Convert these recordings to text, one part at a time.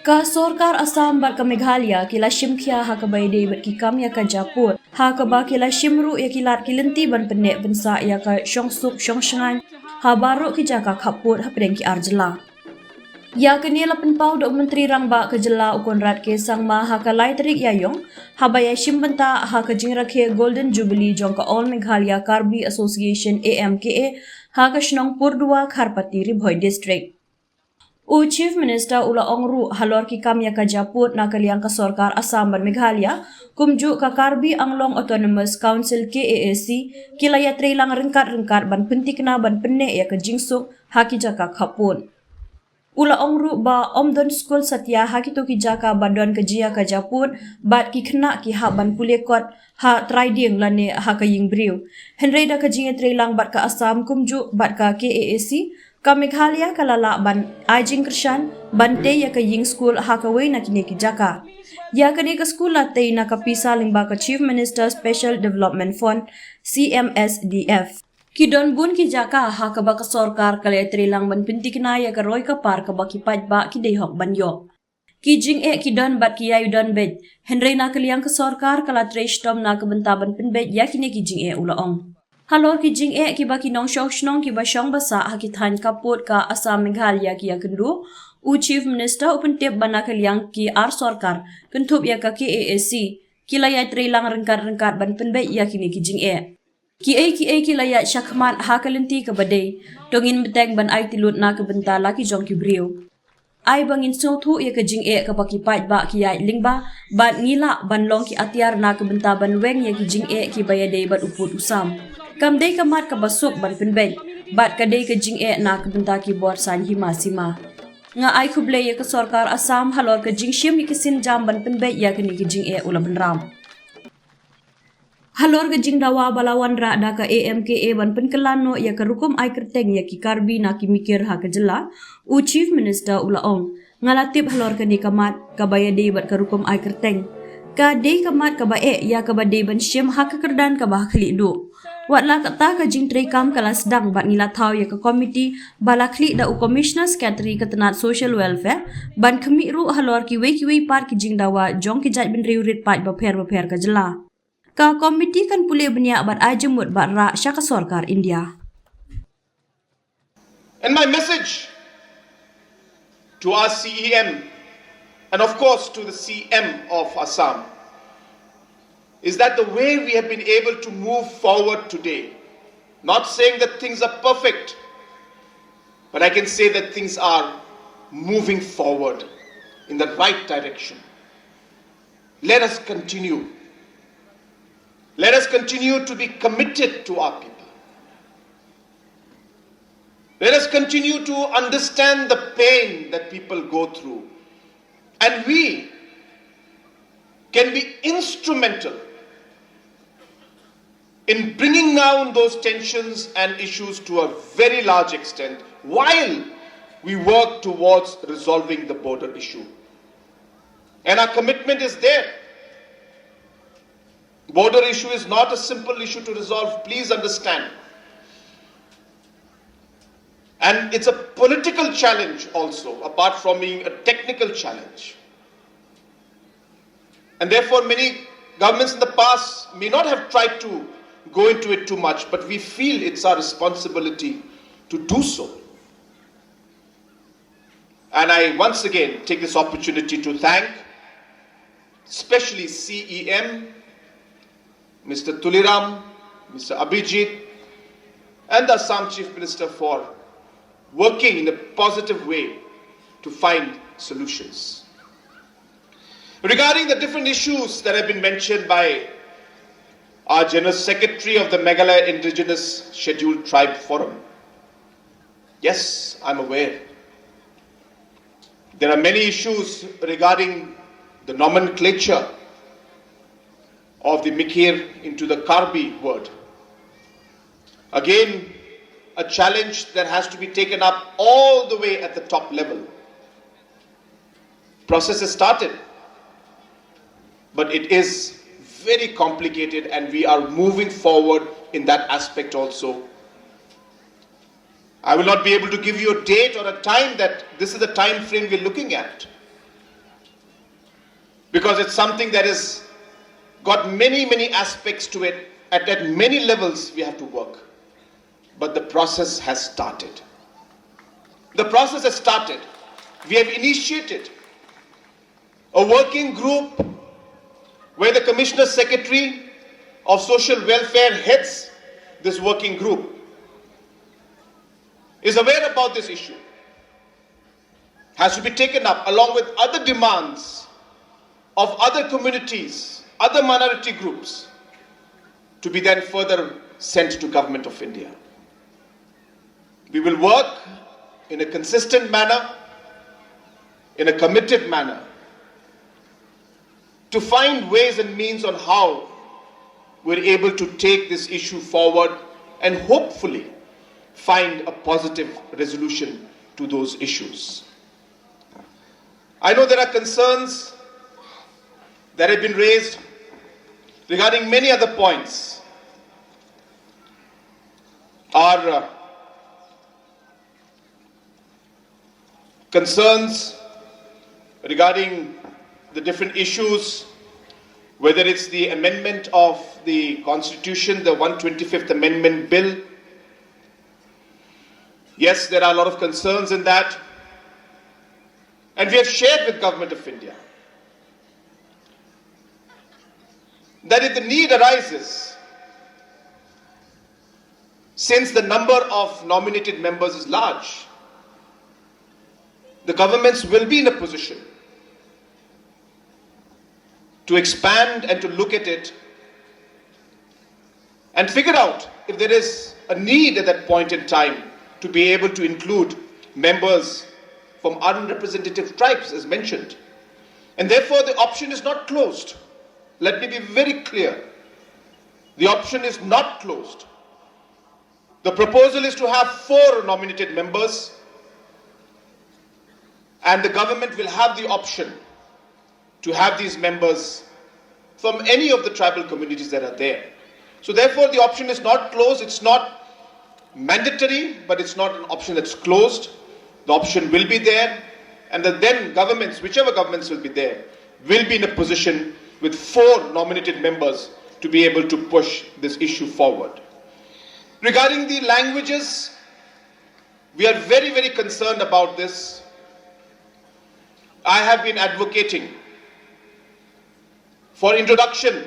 Ka Sorkar Assam bar ka Meghalaya kila shimkhia ha ka baide bat ki kam ya ka Japur ha ka ba kila shimru ya kilat kilenti ban penek bensa ya ka shongsuk shongshangan ha baru ki jaka khappud ha pedeng ki arjela. Ya kini lapan pau dok menteri rangba ke jela ukon rat ke sang ma ha ka lai terik yayong ha baya shimbenta ha ka jingrakhe Golden Jubilee jong ka All Meghalaya Karbi Association AMKA ha ka shnong purdua Kharpati Ribhoi District. Chief Minister Ula Ongru halor ki kam ya ka Japur na kaliang ka Sorkar Assam ban Meghalaya kumju ka Karbi Anglong Autonomous Council KAAC kila Iatreilang rengkat ban pentikna ban pynneh ya ka jingsuk haki jaka khappud. Ula Ongru ba Omdon School Satya haki to ki jaka badon ka jia ka Japur bat ki khna ki ha ban pulekot ha triding lane ha ka yingbriu. Henry da ka Iatreilang bat ka Assam kumju bat ka KAAC ka Meghalaya kalala ban ajing kershan bante ya ka ying school ha ka wei na kini ki jaka. Ya ka ni ka school la tei na ka pisa lingba ka Chief Minister Special Development Fund CMSDF. Ki don bun ki jaka ha ka ba ka Sorkar ka Iatreilang ban pintikna ya ka roi ka par ka ba ki pajba ki dei hok ban yo. Ki jing ki don bat ki ayu don bed. Henry na kaliang ka Sorkar kala treshtom na ka bentaban pinbed ya kini ki jing ula ong. Halor ki jing ki ba ki nong shnong ki ba shong basa ha ki than khappud ka Assam-Meghalaya ki ya kendu Chief Minister upun tip bana kaliang ki Sorkar kentup ya ka KAAC kila Iatreilang rengkat ban penbet ya kini ki jing ki laya syakmat ha kalenti ka badai dongin beteng ban ai tilut na ka bentala ki jong ki briu ai bangin sothu ya ka jing ka paki pait ba ki ai lingba ban ngila ban long ki atiar na ka benta ban weng ya ki jing ki bayade bat uput usam kam dei kamat ka basuk ban penbet bat ka dei ka jing na ka benta ki bor san hima sima nga ai khuble ya ka Sorkar Assam halor ka jing shim ki sin jam ban penbet ya kini ki jing ula benram. Halor ke jing dawa balawan ra da ka AMKA ban penkelano ya ka rukum ai kerteng ya ki Karbi na ki mikir ha ka jela Chief Minister Ula Ong ngalatip halor ka ni kamat ka bayade bat ka rukum ai kerteng ka dei kamat ka bae ya ka bade ban shim ha ka kerdan ka bah khli du watla kata ka jing trekam kala sedang bat ngila thau ya ka komiti bala khli da Commissioner Secretary ka tenat Social Welfare ban khmi ru halor ki wei par ki jing dawa jong ki jat bin riurit pat ba pher ka jela. Ka komiti kan pulih benia bat ajemut bat ra syaka Sorkar India. And my message to our CEM and of course to the CM of Assam is that the way we have been able to move forward today, not saying that things are perfect, but I can say that things are moving forward in the right direction. Let us continue. Let us continue to be committed to our people. Let us continue to understand the pain that people go through. And we can be instrumental in bringing down those tensions and issues to a very large extent while we work towards resolving the border issue. And our commitment is there. Border issue is not a simple issue to resolve, please understand. And it's a political challenge also, apart from being a technical challenge. And therefore many governments in the past may not have tried to go into it too much, but we feel it's our responsibility to do so. And I once again take this opportunity to thank especially CEM, Mr. Tuliram, Mr. Abhijit, and the Assam Chief Minister for working in a positive way to find solutions. Regarding the different issues that have been mentioned by our General Secretary of the Meghalaya Indigenous Scheduled Tribe Forum, yes, I'm aware. There are many issues regarding the nomenclature of the Mikir into the Karbi word. Again, a challenge that has to be taken up all the way at the top level. Process has started, but it is very complicated and we are moving forward in that aspect also. I will not be able to give you a date or a time that this is the time frame we're looking at. because it's something that has got many aspects to it. At many levels we have to work. But the process has started. The process has started. We have initiated a working group where the Commissioner Secretary of Social Welfare heads this working group, is aware about this issue, has to be taken up along with other demands of other communities, other minority groups, to be then further sent to Government of India. We will work in a consistent manner, in a committed manner, to find ways and means on how we're able to take this issue forward and hopefully find a positive resolution to those issues. I know there are concerns that have been raised regarding many other points. Our concerns regarding the different issues, whether it's the amendment of the Constitution, the 125th Amendment Bill. Yes, there are a lot of concerns in that. And we have shared with Government of India that if the need arises, since the number of nominated members is large, the governments will be in a position to expand and to look at it and figure out if there is a need at that point in time to be able to include members from unrepresentative tribes, as mentioned. And therefore, the option is not closed. Let me be very clear. The option is not closed. The proposal is to have 4 nominated members, and the government will have the option to have these members from any of the tribal communities that are there. So therefore, the option is not closed. It's not mandatory, but it's not an option that's closed. The option will be there, and then governments, whichever governments will be there, will be in a position with 4 nominated members to be able to push this issue forward. Regarding the languages, we are very concerned about this. I have been advocating for introduction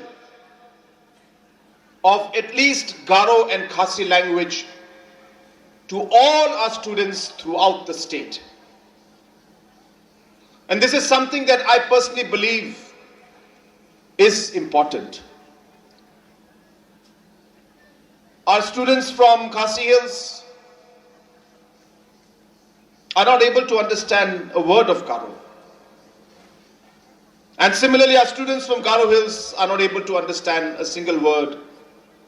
of at least Garo and Khasi language to all our students throughout the state. And this is something that I personally believe is important. Our students from Khasi Hills are not able to understand a word of Garo. And similarly, our students from Garo Hills are not able to understand a single word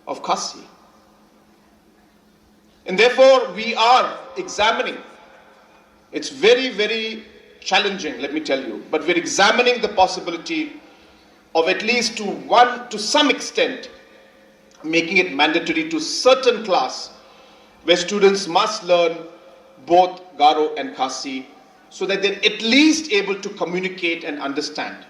of Khasi. And therefore, we are examining. It's very challenging, let me tell you, but we're examining the possibility of at least to some extent, making it mandatory to certain class where students must learn both Garo and Khasi so that they're at least able to communicate and understand.